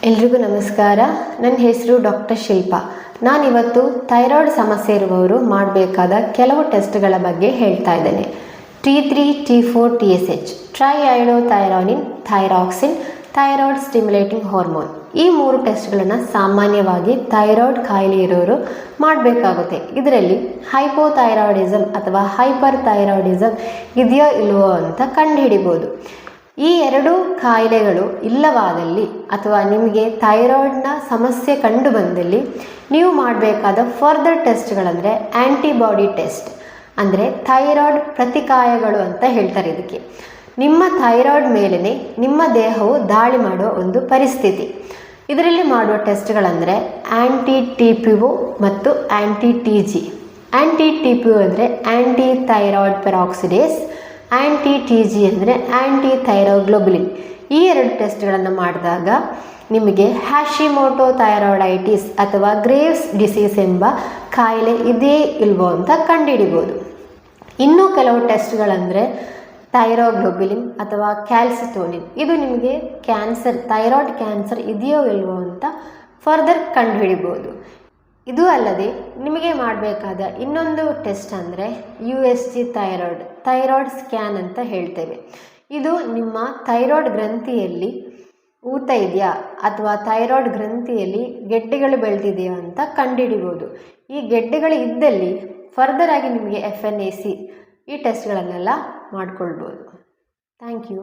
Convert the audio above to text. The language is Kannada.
ಎಲ್ರಿಗೂ ನಮಸ್ಕಾರ. ನನ್ನ ಹೆಸರು ಡಾಕ್ಟರ್ ಶಿಲ್ಪಾ. ನಾನಿವತ್ತು ಥೈರಾಯ್ಡ್ ಸಮಸ್ಯೆ ಇರುವವರು ಮಾಡಬೇಕಾದ ಕೆಲವು ಟೆಸ್ಟ್ಗಳ ಬಗ್ಗೆ ಹೇಳ್ತಾ ಇದ್ದೇನೆ. T3, T4, TSH, triiodothyronine, thyroxine, thyroid stimulating hormone. ಈ 3 ಟೆಸ್ಟ್ಗಳನ್ನು ಸಾಮಾನ್ಯವಾಗಿ ಥೈರಾಯ್ಡ್ ಕಾಯಿಲೆ ಇರೋರು ಮಾಡಬೇಕಾಗುತ್ತೆ. ಇದರಲ್ಲಿ ಹೈಪೋಥೈರಾಯ್ಡಿಸಮ್ ಅಥವಾ ಹೈಪರ್ ಥೈರಾಯ್ಡಿಸಮ್ ಇದೆಯೋ ಇಲ್ವೋ ಅಂತ ಕಂಡುಹಿಡಿಬೋದು. ಈ 2 ಕಾಯಿಲೆಗಳು ಇಲ್ಲವಾದಲ್ಲಿ ಅಥವಾ ನಿಮಗೆ ಥೈರಾಯ್ಡ್ನ ಸಮಸ್ಯೆ ಕಂಡು ಬಂದಲ್ಲಿ ನೀವು ಮಾಡಬೇಕಾದ ಫರ್ದರ್ ಟೆಸ್ಟ್ಗಳಂದರೆ ಆ್ಯಂಟಿಬಾಡಿ ಟೆಸ್ಟ್, ಅಂದರೆ ಥೈರಾಯ್ಡ್ ಪ್ರತಿಕಾಯಗಳು ಅಂತ ಹೇಳ್ತಾರೆ. ಇದಕ್ಕೆ ನಿಮ್ಮ ಥೈರಾಯ್ಡ್ ಮೇಲೇ ನಿಮ್ಮ ದೇಹವು ದಾಳಿ ಮಾಡುವ ಒಂದು ಪರಿಸ್ಥಿತಿ. ಇದರಲ್ಲಿ ಮಾಡುವ ಟೆಸ್ಟ್ಗಳಂದರೆ ಆ್ಯಂಟಿ-TPO ಮತ್ತು ಆ್ಯಂಟಿ-TG. ಆ್ಯಂಟಿ-TPO ಅಂದರೆ ಆ್ಯಂಟಿ ಥೈರಾಯ್ಡ್ ಪೆರಾಕ್ಸಿಡೇಸ್, ಆ್ಯಂಟಿ-TG ಅಂದರೆ ಆ್ಯಂಟಿ ಥೈರೋಗ್ಲೋಬುಲಿನ್. ಈ 2 ಟೆಸ್ಟ್ಗಳನ್ನು ಮಾಡಿದಾಗ ನಿಮಗೆ ಹ್ಯಾಶಿಮೋಟೋ ಥೈರಾಯ್ಡೈಟಿಸ್ ಅಥವಾ ಗ್ರೇವ್ಸ್ ಡಿಸೀಸ್ ಎಂಬ ಕಾಯಿಲೆ ಇದೇ ಇಲ್ವೋ ಅಂತ ಕಂಡುಹಿಡಿಬೋದು. ಇನ್ನೂ ಕೆಲವು ಟೆಸ್ಟ್ಗಳಂದರೆ ಥೈರೋಗ್ಲೋಬುಲಿನ್ ಅಥವಾ ಕ್ಯಾಲ್ಸಿಟೋನಿನ್. ಇದು ನಿಮಗೆ ಥೈರಾಯ್ಡ್ ಕ್ಯಾನ್ಸರ್ ಇದೆಯೋ ಇಲ್ವೋ ಅಂತ ಫರ್ದರ್ ಕಂಡುಹಿಡಿಬೋದು. ಇದು ಅಲ್ಲದೆ ನಿಮಗೆ ಮಾಡಬೇಕಾದ ಇನ್ನೊಂದು ಟೆಸ್ಟ್ ಅಂದರೆ USG ಥೈರಾಯ್ಡ್ ಸ್ಕ್ಯಾನ್ ಅಂತ ಹೇಳ್ತೇವೆ. ಇದು ನಿಮ್ಮ ಥೈರಾಯ್ಡ್ ಗ್ರಂಥಿಯಲ್ಲಿ ಊತ ಇದೆಯಾ ಅಥವಾ ಥೈರಾಯ್ಡ್ ಗ್ರಂಥಿಯಲ್ಲಿ ಗೆಡ್ಡೆಗಳು ಬೆಳೆದಿದೆಯಾ ಅಂತ ಕಂಡುಹಿಡಿಬೋದು. ಈ ಗೆಡ್ಡೆಗಳು ಇದ್ದಲ್ಲಿ ಫರ್ದರ್ ಆಗಿ ನಿಮಗೆ FNAC ಈ ಟೆಸ್ಟ್ಗಳನ್ನೆಲ್ಲ ಮಾಡ್ಕೊಳ್ಬೋದು. Thank you.